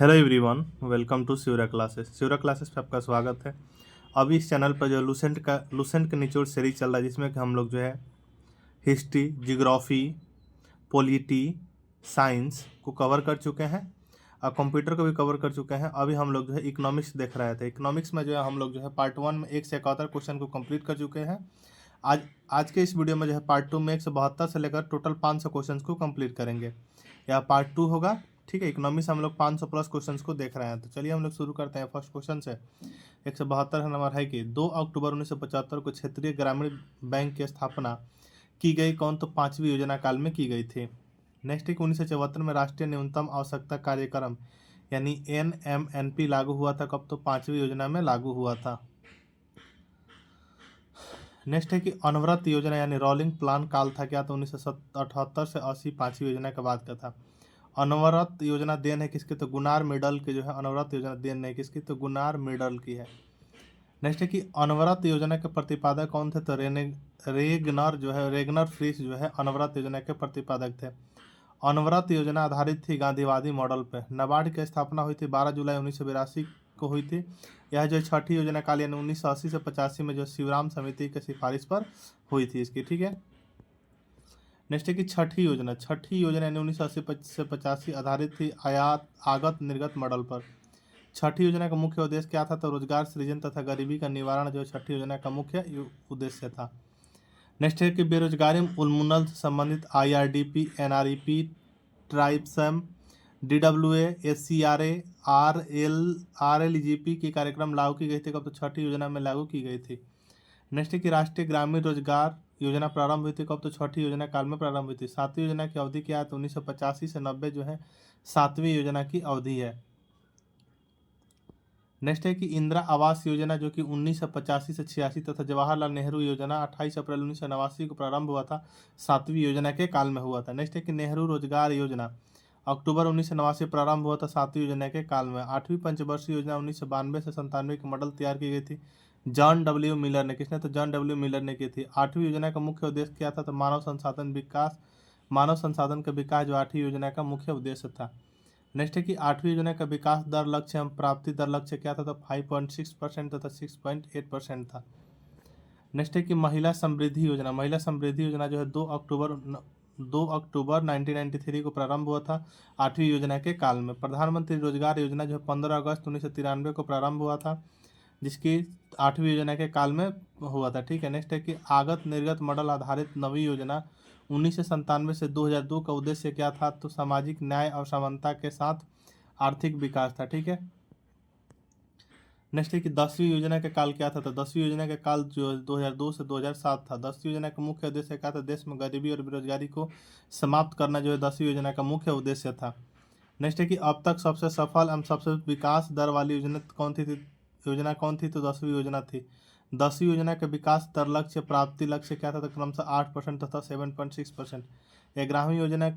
Hello everyone, welcome to Shivra classes पे आपका स्वागत है। अभी इस चैनल पर जो लुसेंट का निचोड़ सीरीज चल रहा है, जिसमें कि हम लोग जो है हिस्ट्री, जियोग्राफी, पॉलिटी, साइंस को कवर कर चुके हैं और कंप्यूटर को भी कवर कर चुके हैं। अभी हम लोग जो है इकोनॉमिक्स देख रहे थे। इकोनॉमिक्स में जो है हम लोग जो है पार्ट 1 में 1 से 71 क्वेश्चन को कंप्लीट कर चुके हैं। आज आज के इस वीडियो में जो है पार्ट 2 में 172 से लेकर टोटल 500 क्वेश्चन को कंप्लीट करेंगे। यह पार्ट 2 होगा। ठीक है, इकोनॉमिक्स हम लोग 500 प्लस क्वेश्चंस को देख रहे हैं। तो चलिए हम लोग शुरू करते हैं फर्स्ट क्वेश्चन से। 172 नंबर है कि 2 अक्टूबर 1975 को क्षेत्रीय ग्रामीण बैंक की स्थापना की गई कौन? तो 5वीं योजना काल में की गई थी। नेक्स्ट है कि 1974 में राष्ट्रीय न्यूनतम आवश्यकता कार्यक्रम यानी NMNP लागू हुआ था कब? तो 5वीं योजना में लागू हुआ था। नेक्स्ट है कि अनवरत योजना यानी रोलिंग प्लान काल था क्या? तो 1978 से 80 5वीं योजना के बाद का था। अनवरत योजना देन है किसकी? तो गुनार मेडल की जो है अनवरत योजना देन है किसकी? तो गुनार मेडल की है। नेक्स्ट है कि अनवरत योजना के प्रतिपादक कौन थे? तो रेगनर फ्रिश जो है अनवरत योजना के प्रतिपादक थे। अनवरत योजना आधारित थी गांधीवादी मॉडल पर। नाबार्ड की स्थापना हुई थी 12 जुलाई 1982 को हुई थी। यह जो छठी योजना काल यानी 1980 से 85 में जो शिवराम समिति की सिफारिश पर हुई थी इसकी। ठीक है, नेक्स्ट है कि छठी योजना यानी 1980 से 85 आधारित थी आगत निर्गत मॉडल पर। छठी योजना का मुख्य उद्देश्य क्या था? तो रोजगार सृजन तथा गरीबी का निवारण जो छठी योजना का मुख्य उद्देश्य था। नेक्स्ट है कि बेरोजगारी उन्मूलन से संबंधित IRDP, NREP, ट्राइब्सम, DWA, SCRA, RLGP की कार्यक्रम लागू की गई थी कब? तो छठी योजना में लागू की गई थी। नेक्स्ट है कि राष्ट्रीय ग्रामीण रोजगार योजना प्रारंभ हुई थी कब? तो छठी योजना काल में प्रारंभ हुई थी। 7वीं योजना की अवधि क्या है? तो 1985 से 90 जो है 7वीं योजना की अवधि है। नेक्स्ट है कि इंदिरा आवास योजना जो कि 1985 से 86 तथा जवाहरलाल नेहरू योजना 28 अप्रैल 1989 को प्रारंभ हुआ था, 7वीं योजना के काल में हुआ था। नेक्स्ट है कि नेहरू रोजगार योजना अक्टूबर 1989 प्रारंभ हुआ था, 7वीं योजना के काल में। 8वीं पंचवर्षीय योजना 1992 से 97 के मॉडल तैयार की गई थी। जॉन डब्ल्यू मिलर ने, किसने? तो जॉन डब्ल्यू मिलर ने की थी। 8वीं योजना का मुख्य उद्देश्य क्या था? तो मानव संसाधन का विकास जो 8वीं योजना का मुख्य उद्देश्य था। नेक्स्ट है कि 8वीं योजना का विकास दर लक्ष्य एवं प्राप्ति दर लक्ष्य क्या था? तो 5.6% तथा 6.8% था। नेक्स्ट है कि महिला समृद्धि योजना जो है 2 अक्टूबर 1993 को प्रारंभ हुआ था, 8वीं योजना के काल में। प्रधानमंत्री रोजगार योजना जो है 15 अगस्त 1993 को प्रारंभ हुआ था, जिसकी 8वीं योजना के काल में हुआ था। ठीक है, नेक्स्ट है कि आगत निर्गत मॉडल आधारित नवी योजना 1997 से 2002 का उद्देश्य क्या था? तो सामाजिक न्याय और समानता के साथ आर्थिक विकास था। ठीक है, नेक्स्ट है कि 10वीं योजना का काल क्या था? तो 10वीं योजना का काल जो 2002 से 2007 था। 10वीं योजना का मुख्य उद्देश्य क्या था? देश में गरीबी और बेरोजगारी को समाप्त करना जो है 10वीं योजना का मुख्य उद्देश्य था। नेक्स्ट है कि अब तक सबसे सफल एवं सबसे विकास दर वाली योजना कौन थी? तो 10वीं योजना थी। 10वीं योजना के विकास दर लक्ष्य प्राप्ति लक्ष्य क्या था? तो क्रमशः 8% तथा 7.6%। 11वीं योजना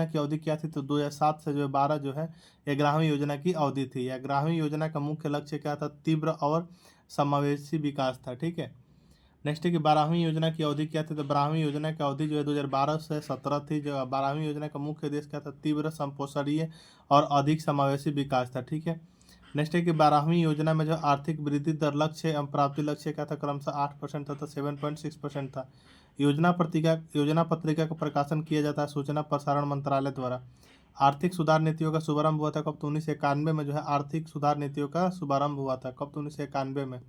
की अवधि क्या थी? तो 2007 से जो 12 जो है 11वीं योजना की अवधि थी। 11वीं योजना का मुख्य लक्ष्य क्या था? तीव्र और समावेशी विकास था। ठीक है, नेक्स्ट है कि 12वीं योजना की अवधि क्या थी? तो 12वीं योजना की अवधि जो है 2012 से 17 थी। जो 12वीं योजना का मुख्य उद्देश्य क्या था? तीव्र, संपोषणीय और अधिक समावेशी विकास था। ठीक है, नेक्स्ट है कि 12वीं योजना में जो आर्थिक वृद्धि दर लक्ष्य एवं प्राप्ति लक्ष्य क्या था? क्रमशः 8% तथा 7.6% था। योजना पत्रिका का प्रकाशन किया जाता है सूचना प्रसारण मंत्रालय द्वारा। आर्थिक सुधार नीतियों का शुभारंभ हुआ था कब? तो 1991 में जो है आर्थिक सुधार नीतियों का शुभारंभ हुआ था कब? तो 1991 में।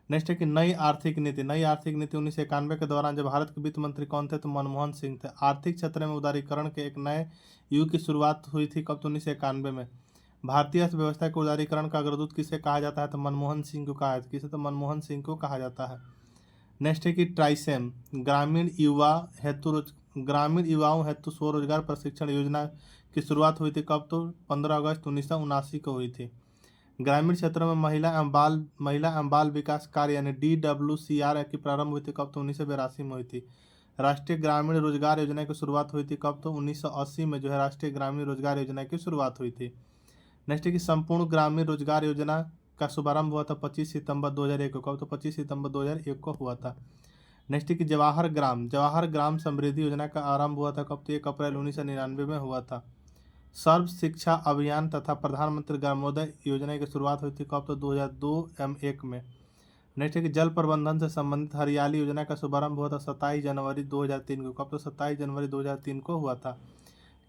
नेक्स्ट है कि नई आर्थिक नीति 1991 के दौरान जब भारत के वित्त मंत्री कौन थे? तो मनमोहन सिंह थे। आर्थिक क्षेत्र में उदारीकरण के एक नए युग की शुरुआत हुई थी कब? तो 1991 में। भारतीय अर्थव्यवस्था के उदारीकरण का अग्रदूत किसे कहा जाता है? तो मनमोहन सिंह को कहा जाता है। किसे? तो मनमोहन सिंह को कहा जाता है। नेक्स्ट है कि ट्राइसेम ग्रामीण युवाओं हेतु स्वरोजगार प्रशिक्षण योजना की शुरुआत हुई थी कब? तो 15 अगस्त 1979 को हुई थी। ग्रामीण क्षेत्रों में महिला एवं बाल विकास कार्य यानी DWCR की प्रारंभ हुई थी कब? तो 1982 में हुई थी। राष्ट्रीय ग्रामीण रोजगार योजना की शुरुआत हुई थी कब? तो 1980 में जो है राष्ट्रीय ग्रामीण रोजगार योजना की शुरुआत हुई थी। नेक्स्ट है कि संपूर्ण ग्रामीण रोजगार योजना का शुभारंभ हुआ था 25 सितंबर 2001 को कब? तो 25 सितंबर 2001 को हुआ था। नेक्स्ट है कि जवाहर ग्राम समृद्धि योजना का आरंभ हुआ था कब? तो 1 अप्रैल 1999 में हुआ था। सर्व शिक्षा अभियान तथा प्रधानमंत्री ग्रामोदय योजना की शुरुआत हुई थी कब? तो 2002 में। नेक्स्ट है कि जल प्रबंधन से संबंधित हरियाली योजना का शुभारंभ हुआ था 27 जनवरी 2003 को। कब? तो 27 जनवरी 2003 को हुआ था।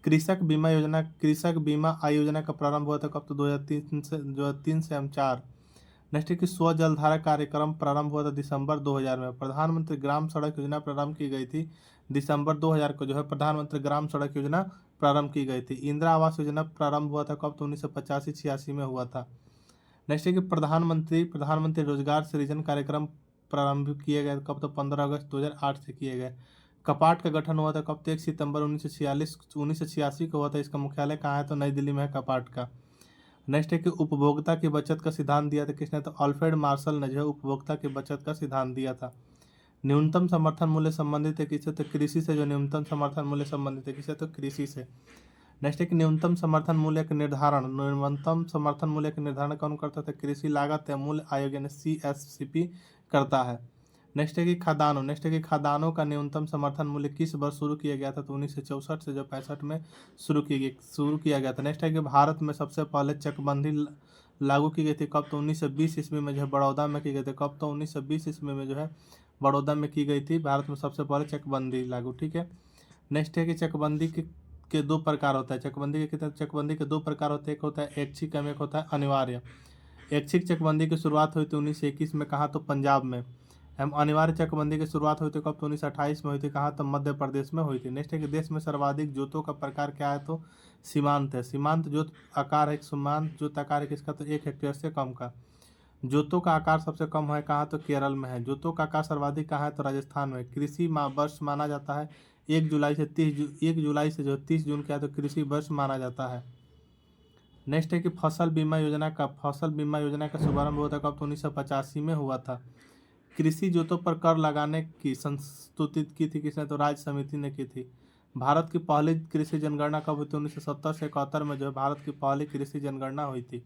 कृषक बीमा आय योजना का प्रारंभ हुआ था कब? तो 2003 से हम 4। नेक्स्ट है कि स्व जलधारा कार्यक्रम प्रारंभ हुआ था दिसंबर 2000 में। प्रधानमंत्री ग्राम सड़क योजना प्रारंभ की गई थी दिसंबर 2000 को, जो है प्रधानमंत्री ग्राम सड़क योजना प्रारंभ की गई थी। इंदिरा आवास योजना प्रारंभ हुआ था कब? तो 1985-86 में हुआ था। नेक्स्ट है कि प्रधानमंत्री रोजगार सृजन कार्यक्रम प्रारंभ किए गए कब? तो 15 अगस्त 2008 से किए गए। कपाट का गठन हुआ था कब? तो 1 सितंबर 1986 को हुआ था। इसका मुख्यालय कहाँ है? तो नई दिल्ली में है कपाट का। नेक्स्ट है कि उपभोक्ता की बचत का सिद्धांत दिया था किसने? तो अल्फ्रेड मार्शल ने जो है उपभोक्ता की बचत का सिद्धांत दिया था। न्यूनतम समर्थन मूल्य संबंधित है किससे? तो कृषि से। जो न्यूनतम समर्थन मूल्य संबंधित है किससे? तो कृषि से। नेक्स्ट है कि न्यूनतम समर्थन मूल्य का निर्धारण कौन करता था? कृषि लागत या मूल्य आयोग यानी CSCP करता है। नेक्स्ट है कि खादानों का न्यूनतम समर्थन मूल्य किस वर्ष शुरू किया गया था? तो 1964 से जो 65 में शुरू किया गया था। नेक्स्ट है कि भारत में सबसे पहले चकबंदी लागू की गई थी कब? तो 1920 ईस्वी में जो है बड़ौदा में की गई थी। कब? तो 1920 ईस्वी में जो है बड़ौदा में की गई थी भारत में सबसे पहले चकबंदी लागू। ठीक है। नेक्स्ट है कि चकबंदी के दो प्रकार होता है। चकबंदी के दो प्रकार होते हैं, एक होता है ऐच्छिक एवं एक होता है अनिवार्य। ऐच्छिक चकबंदी की शुरुआत हुई थी 1921 में, कहाँ? तो पंजाब में। एवं अनिवार्य चकबंदी की शुरुआत हुई थी कब? तो 1928 में हुई थी, कहाँ? तो मध्य प्रदेश में हुई थी। नेक्स्ट है कि देश में सर्वाधिक जोतों का प्रकार क्या है? तो सीमांत है। सीमांत जोत आकार है किसका? तो 1 हेक्टेयर से कम का। जोतों का आकार सबसे कम है कहाँ? तो केरल में है। जोतों का आकार सर्वाधिक कहाँ है? तो राजस्थान में। कृषि वर्ष माना जाता है 1 जुलाई से 30 जून क्या है? तो कृषि वर्ष माना जाता है। नेक्स्ट है कि फसल बीमा योजना का शुभारंभ हुआ था कब? तो 1985 में हुआ था। कृषि जोतों पर कर लगाने की संस्तुति की थी किसने? तो राज्य समिति ने की थी। भारत की पहली कृषि जनगणना कब हुई थी? 1970 से 71 में जो है भारत की पहली कृषि जनगणना हुई थी।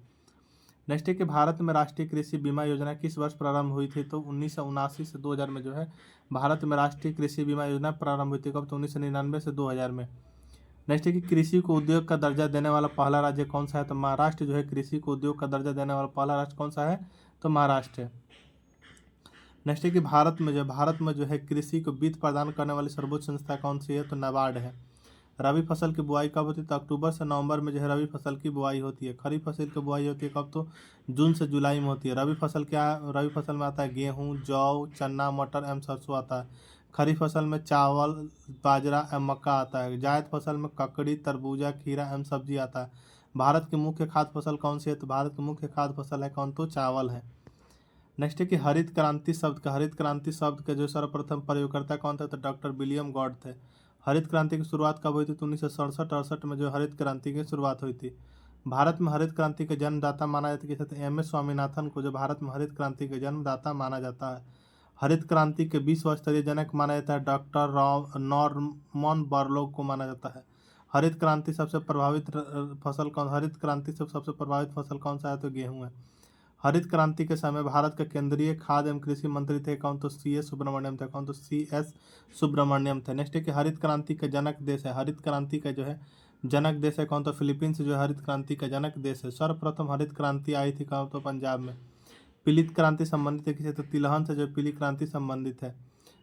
नेक्स्ट है कि भारत में राष्ट्रीय कृषि बीमा योजना किस वर्ष प्रारंभ हुई थी? तो 1979 से 2000 में जो है भारत में राष्ट्रीय कृषि बीमा योजना प्रारंभ हुई थी कब? तो 1999 से 2000 में। नेक्स्ट है कि कृषि को उद्योग का दर्जा देने वाला पहला राज्य कौन सा है? तो महाराष्ट्र जो है कृषि को उद्योग का दर्जा देने वाला पहला राज्य कौन सा है? तो महाराष्ट्र है। नेक्स्ट है कि भारत में जो है कृषि को वित्त प्रदान करने वाली सर्वोच्च संस्था कौन सी है? तो नाबार्ड है। रबी फसल की बुआई कब होती है? तो अक्टूबर से नवंबर में जो है रबी फसल की बुआई होती है। खरीफ फसल की बुआई होती है कब? तो जून से जुलाई में होती है। रबी फसल क्या है? रबी फसल में आता है गेहूँ, जौ, चना, मटर एवं सरसों आता है। खरीफ फसल में चावल, बाजरा एवं मक्का आता है। जायद फसल में ककड़ी, तरबूजा, खीरा एवं सब्जी आता है। भारत की मुख्य खाद्य फसल कौन सी है? तो भारत की मुख्य खाद्य फसल है कौन? तो चावल है। नेक्स्ट है कि हरित क्रांति शब्द का जो सर्वप्रथम प्रयोगकर्ता कौन था? तो डॉक्टर विलियम गॉड थे। हरित क्रांति की शुरुआत कब हुई थी? तो 1967-68 में जो हरित क्रांति की शुरुआत हुई थी। भारत में हरित क्रांति के जन्मदाता माना जाता है किसे? MS स्वामीनाथन को जो भारत में हरित क्रांति के जन्मदाता माना जाता है। हरित क्रांति के विश्व स्तरीय जनक माना जाता है डॉक्टर नॉर्मन बोरलॉग को माना जाता है। हरित क्रांति से सबसे प्रभावित फसल कौन सा है? तो गेहूँ है। हरित क्रांति के समय भारत के केंद्रीय खाद्य एवं कृषि मंत्री थे कौन? तो CS सुब्रमण्यम थे। कौन? तो CS सुब्रमण्यम थे। नेक्स्ट है कि हरित क्रांति का जनक देश है। हरित क्रांति का जो है जनक देश है कौन? तो फिलीपींस जो है हरित क्रांति का जनक देश है। सर्वप्रथम हरित क्रांति आई थी कौन? तो पंजाब में। पीलित क्रांति संबंधित है किसे? तो तिलहन से जो पीली क्रांति संबंधित है।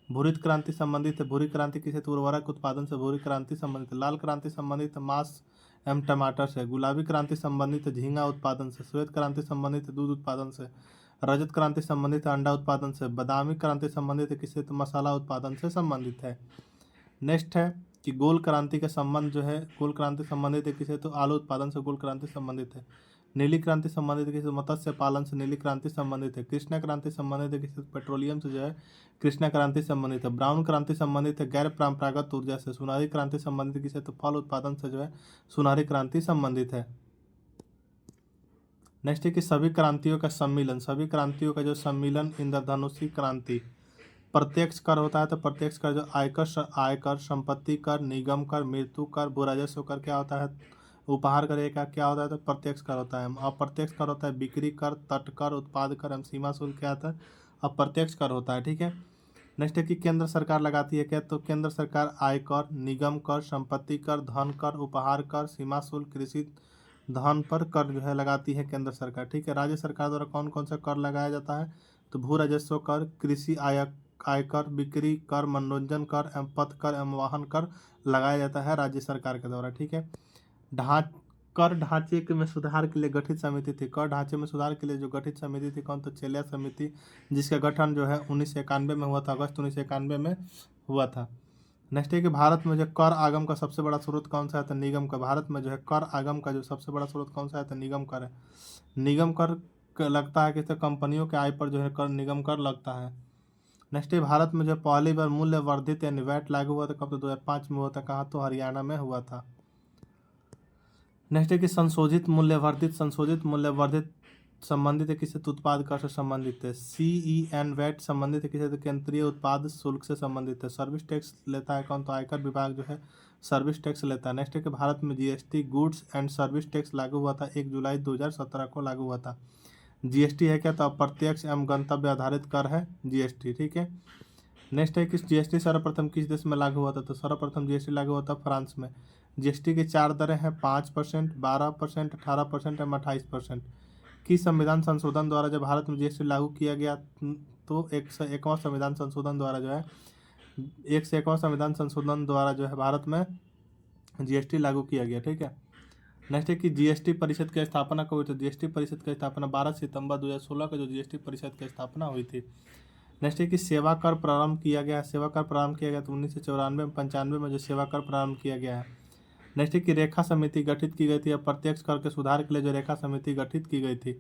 भूरित क्रांति संबंधित है। भूरी क्रांति किसे? तो उर्वरक उत्पादन से भूरी क्रांति संबंधित है। लाल क्रांति संबंधित है मांस एवं टमाटर से। गुलाबी क्रांति संबंधित है झींगा उत्पादन से। श्वेत क्रांति संबंधित है दूध उत्पादन से। रजत क्रांति संबंधित है अंडा उत्पादन से। बादामी क्रांति संबंधित है किससे? तो मसाला उत्पादन से संबंधित है। नेक्स्ट है कि गोल क्रांति का संबंध जो है गोल क्रांति संबंधित है किसे? तो आलू उत्पादन से गोल क्रांति संबंधित है। नीली क्रांति संबंधित है किसे? मत्स्य पालन से नीली क्रांति संबंधित है। कृष्णा क्रांति संबंधित है किसे? पेट्रोलियम से जो है कृष्णा क्रांति संबंधित है। ब्राउन क्रांति संबंधित है गैर परंपरागत ऊर्जा से। सुनहरी क्रांति संबंधित किसे? तो फल उत्पादन से जो है सुनहरी क्रांति संबंधित है। नेक्स्ट है कि सभी क्रांतियों का जो सम्मिलन इंद्रधनुषी क्रांति। प्रत्यक्ष कर होता है तो प्रत्यक्ष कर जो आयकर, संपत्ति कर, निगम कर, मृत्यु कर, भू राजस्व कर क्या होता है? उपहार कर का क्या होता है? तो प्रत्यक्ष कर होता है। अप्रत्यक्ष कर होता है बिक्री कर, तट कर, उत्पाद कर एवं सीमा शुल्क क्या होता है? अप्रत्यक्ष कर होता है। ठीक है। नेक्स्ट है कि केंद्र सरकार लगाती है क्या, तो केंद्र सरकार आयकर, निगम कर, संपत्ति कर, धन कर, उपहार कर, सीमा शुल्क, कृषि धन पर कर जो है लगाती है केंद्र सरकार। ठीक है, राज्य सरकार द्वारा कौन कौन सा कर लगाया जाता है, तो भू राजस्व कर, कृषि आयकर, बिक्री कर, मनोरंजन कर एवं पथ कर एवं वाहन कर लगाया जाता है राज्य सरकार के द्वारा। ठीक है, कर ढांचे में सुधार के लिए गठित समिति थी। कर ढांचे में सुधार के लिए जो गठित समिति थी कौन, तो चेलिया समिति, जिसका गठन जो है 1991 में हुआ था, अगस्त 1991 में हुआ था। नेक्स्ट है कि भारत में जो कर आगम का सबसे बड़ा स्रोत कौन सा है, तो निगम का। भारत में जो है कर आगम का जो सबसे बड़ा स्रोत कौन सा है, तो निगम कर है। निगम कर लगता है कि कंपनियों के आय पर जो है कर निगम कर लगता है। नेक्स्ट है भारत में जो पहली बार मूल्य वर्धित यानी वैट लागू हुआ था कब, तो 2005 में हुआ था। कहाँ, तो हरियाणा में हुआ था। नेक्स्ट है कि संशोधित मूल्य वर्धित संबंधित है किससे, तो उत्पाद कर से संबंधित है। CEN वैट संबंधित है किससे, तो केंद्रीय उत्पाद शुल्क से संबंधित है। सर्विस टैक्स लेता है कौन, तो आयकर विभाग जो है सर्विस टैक्स लेता है। नेक्स्ट है कि भारत में GST goods and service tax लागू हुआ था 1 जुलाई 2017 को लागू हुआ था। GST है क्या, तो अप्रत्यक्ष एवं गंतव्य आधारित कर है GST। ठीक है, नेक्स्ट है कि GST सर्वप्रथम किस देश में लागू हुआ था, तो सर्वप्रथम GST लागू हुआ था फ्रांस में। GST की 4 दरें हैं, 5%, 12%, 18% एवं 28%। किस संविधान संशोधन द्वारा जब भारत में GST लागू किया गया, तो 101वां संविधान संशोधन द्वारा जो है 101वां संविधान संशोधन द्वारा जो है भारत में GST लागू किया गया। ठीक है, नेक्स्ट है कि GST परिषद की स्थापना कब हुई, तो GST परिषद की स्थापना 12 सितंबर 2016 को जो GST परिषद की स्थापना हुई थी। नेक्स्ट है कि सेवा कर प्रारंभ किया गया। सेवा कर प्रारंभ किया गया तो 1994 में 95 में जो सेवा कर प्रारंभ किया गया है। नेक्स्ट है कि रेखा समिति गठित की गई थी, अप्रत्यक्ष कर के सुधार के लिए जो रेखा समिति गठित की गई थी।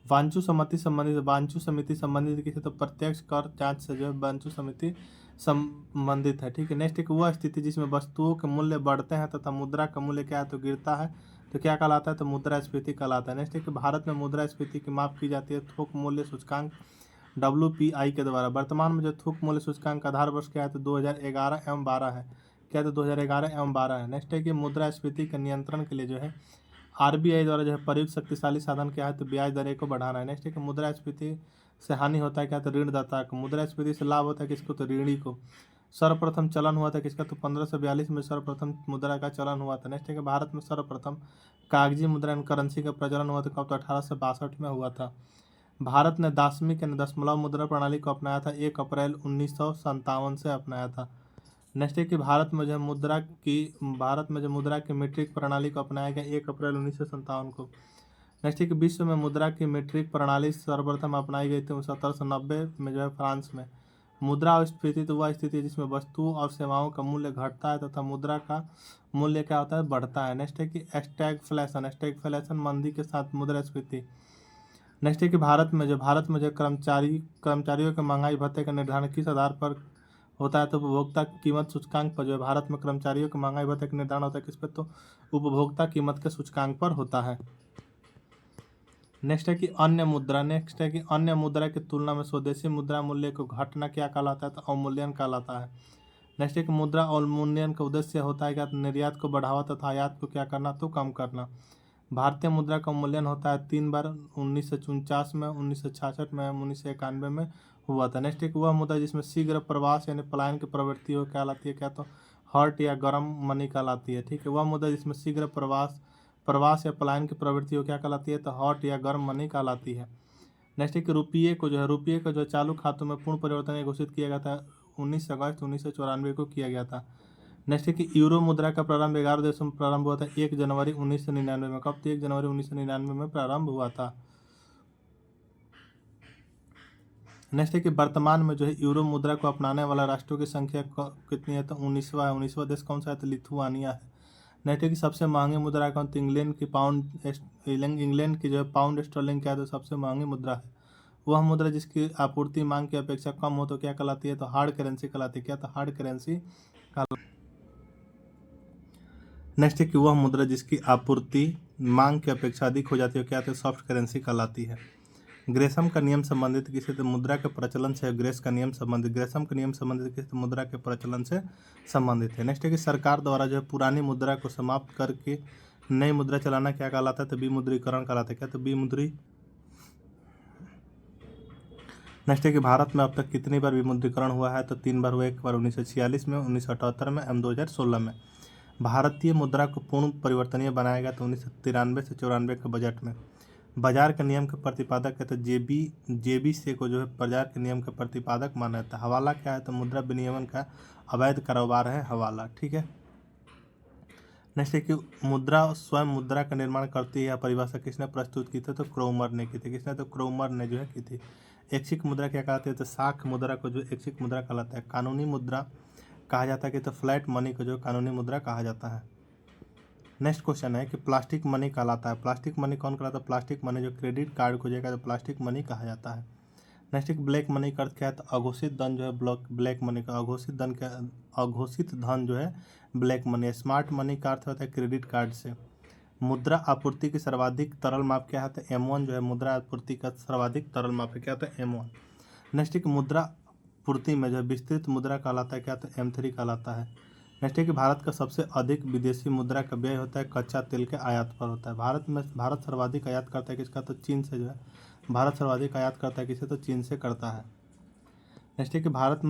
वांचू समिति संबंधित किसी, तो प्रत्यक्ष कर जांच से जो है वांचू समिति संबंधित है। ठीक है, नेक्स्ट एक वह स्थिति जिसमें वस्तुओं के मूल्य बढ़ते हैं तथा मुद्रा का मूल्य क्या है, तो गिरता है, तो क्या कहलाता है, तो मुद्रास्फीति कहलाता है। नेक्स्ट है कि भारत में मुद्रास्फीति की माप की जाती है थोक मूल्य सूचकांक WPI के द्वारा। वर्तमान में जो थोक मूल्य सूचकांक आधार वर्ष क्या है, तो 2011 एवं 12 है। क्या, तो 2011 एवं 12 है। नेक्स्ट है कि मुद्रास्फीति के नियंत्रण के लिए जो है RBI द्वारा जो है प्रयुक्त शक्तिशाली साधन क्या है, तो ब्याज दरें को बढ़ाना है। नेक्स्ट है कि मुद्रास्फीति से हानि होता है क्या, तो ऋणदाता को। मुद्रास्फीति से लाभ होता है किसको, तो ऋणी को। सर्वप्रथम चलन हुआ था किसका, तो 1542 में सर्वप्रथम मुद्रा का चलन हुआ था। नेक्स्ट है कि भारत में सर्वप्रथम कागजी मुद्रा एंड करेंसी का प्रचलन हुआ था कब, तो 1862 में हुआ था। भारत ने दाशमिक यानी दशमलव मुद्रा प्रणाली को अपनाया था 1 अप्रैल 1957 से अपनाया था। नेक्स्ट है कि भारत में जो मुद्रा की मीट्रिक प्रणाली को अपनाया गया 1 अप्रैल 1957 को। नेक्स्ट है कि विश्व में मुद्रा की मीट्रिक प्रणाली सर्वप्रथम अपनाई गई थी 1790 में जो है फ्रांस में। मुद्रास्फीति तो वह स्थिति है जिसमें वस्तुओं और सेवाओं का मूल्य घटता है तथा मुद्रा का मूल्य क्या होता है, बढ़ता है। नेक्स्ट है कि स्टैगफ्लेशन मंदी के साथ मुद्रास्फीति। नेक्स्ट है कि भारत में जो कर्मचारियों के महंगाई भत्ते का निर्धारण किस आधार पर होता है, तो उपभोक्ता कीमत सूचकांक पर जो है भारत में कर्मचारियों के महंगाई भत्ते का निर्धारण होता है किस पर, तो उपभोक्ता कीमत के सूचकांक पर होता है। नेक्स्ट है कि अन्य मुद्रा की तुलना में स्वदेशी मुद्रा मूल्य को घटना क्या कहलाता है, तो अवमूल्यन कहलाता है। नेक्स्ट है कि मुद्रा अवमूल्यन का उद्देश्य होता है क्या, तो निर्यात को बढ़ावा तथा आयात को क्या करना, तो कम करना। भारतीय मुद्रा का अवमूल्यन होता है 3 बार, 1949 में, 1966 में, 1991 में हुआ था। नेक्स्ट एक वह मुद्रा जिसमें शीघ्र प्रवास यानी पलायन की प्रवृत्ति हो कहलाती है क्या, तो हॉट या गर्म मनी कहलाती है। ठीक है, वह मुद्रा जिसमें शीघ्र प्रवास या पलायन की प्रवृत्ति हो क्या कहलाती है, तो हॉट या गर्म मनी कहलाती है। नेक्स्ट है कि रुपये को जो है चालू खातों में पूर्ण परिवर्तन घोषित किया गया था 19 अगस्त 1994 को किया गया था। नेक्स्ट है कि यूरो मुद्रा का प्रारंभ 11 देशों में प्रारंभ हुआ था 1 जनवरी 1999 में। कब, तो 1 जनवरी 1999 में प्रारंभ हुआ था। नेक्स्ट है कि वर्तमान में जो है यूरो मुद्रा को अपनाने वाला राष्ट्रों की संख्या कितनी है, तो 19वां है। 19वां देश कौन सा है, तो लिथुआनिया है। नेक्स्ट है कि सबसे महंगी मुद्रा कौन, तो इंग्लैंड की जो है पाउंड स्टर्लिंग क्या है, तो सबसे महंगी मुद्रा है। वह मुद्रा जिसकी आपूर्ति मांग की अपेक्षा कम हो तो क्या कहलाती है, तो हार्ड करेंसी कहलाती है। क्या, तो हार्ड करेंसी। नेक्स्ट है कि वह मुद्रा जिसकी आपूर्ति मांग की अपेक्षा अधिक हो जाती है क्या, तो सॉफ्ट करेंसी कहलाती है। ग्रेसम का नियम संबंधित किसी तो मुद्रा के प्रचलन से ग्रेसम का नियम संबंधित किसी तो मुद्रा के प्रचलन से संबंधित है। नेक्स्ट है कि सरकार द्वारा जो है पुरानी मुद्रा को समाप्त करके नई मुद्रा चलाना क्या कहलाता है, तो विमुद्रीकरण कहलाता है। क्या, तो नेक्स्ट है कि भारत में अब तक कितनी बार विमुद्रीकरण हुआ है, तो 3 बार हुआ, एक बार 1946 में, 1978 में एवं 2016 में। भारतीय मुद्रा को पूर्ण परिवर्तनीय बनाया गया तो 1993 से 94 के बजट में। बाजार के नियम के प्रतिपादक है तो जेबी से को जो है बाजार के नियम का प्रतिपादक माना जाता है। हवाला क्या है, तो मुद्रा विनियमन का अवैध कारोबार है हवाला, ठीक है। नेक्स्ट है कि मुद्रा स्वयं मुद्रा का निर्माण करती है, परिभाषा किसने प्रस्तुत की थी, तो क्रोमर ने की थी। किसने, तो क्रोमर ने जो है की थी। ऐच्छिक मुद्रा क्या कहलाती है, तो साख मुद्रा को जो ऐच्छिक मुद्रा कहलाता है। कानूनी मुद्रा कहा जाता है कि तो फ्लैट मनी को जो कानूनी मुद्रा कहा जाता है। नेक्स्ट क्वेश्चन है कि प्लास्टिक मनी कहलाता है। प्लास्टिक मनी कौन कहलाता है, प्लास्टिक मनी जो क्रेडिट कार्ड को जाएगा तो प्लास्टिक मनी कहा जाता है। नेक्स्ट एक ब्लैक मनी का अर्थ क्या है, तो अघोषित धन जो है ब्लैक मनी का अघोषित धन जो है ब्लैक मनी है। स्मार्ट मनी का अर्थ होता है क्रेडिट कार्ड से। मुद्रा आपूर्ति की सर्वाधिक तरल माप क्या है, तो M1 जो है मुद्रा आपूर्ति का सर्वाधिक तरल माप है, क्या होता है M1। नेक्स्ट एक मुद्रा पूर्ति में जो है विस्तृत मुद्रा कहलाता है, क्या, तो M3 कहलाता है। नेक्स्ट है कि भारत का सबसे अधिक विदेशी मुद्रा का व्यय होता है कच्चा तेल के आयात पर होता है। भारत सर्वाधिक आयात करता है किसका, तो चीन से जो है भारत सर्वाधिक आयात करता है किसे, तो चीन से करता है। नेक्स्ट है कि भारत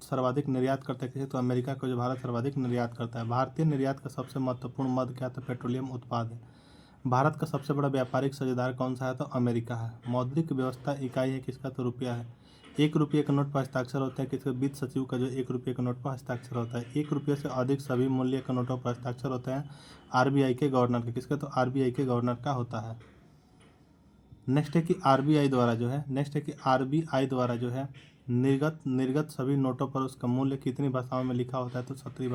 सर्वाधिक निर्यात करता है किसे, तो अमेरिका को जो भारत सर्वाधिक निर्यात करता है। भारतीय निर्यात का सबसे महत्वपूर्ण मद क्या, तो पेट्रोलियम उत्पाद है। भारत का सबसे बड़ा व्यापारिक साझेदार कौन सा है, तो अमेरिका है। मौद्रिक व्यवस्था इकाई है किसका, तो रुपया है। 1 रुपये के नोट पर हस्ताक्षर होता है किसका, वित्त सचिव का जो 1 रुपये के नोट पर हस्ताक्षर होता है। 1 रुपये से अधिक सभी मूल्य के नोटों पर हस्ताक्षर होते हैं RBI के गवर्नर के, किसका, तो RBI के गवर्नर का होता है। नेक्स्ट है कि RBI द्वारा जो है निर्गत सभी नोटों पर उसका मूल्य कितनी भाषाओं में लिखा होता है, तो 17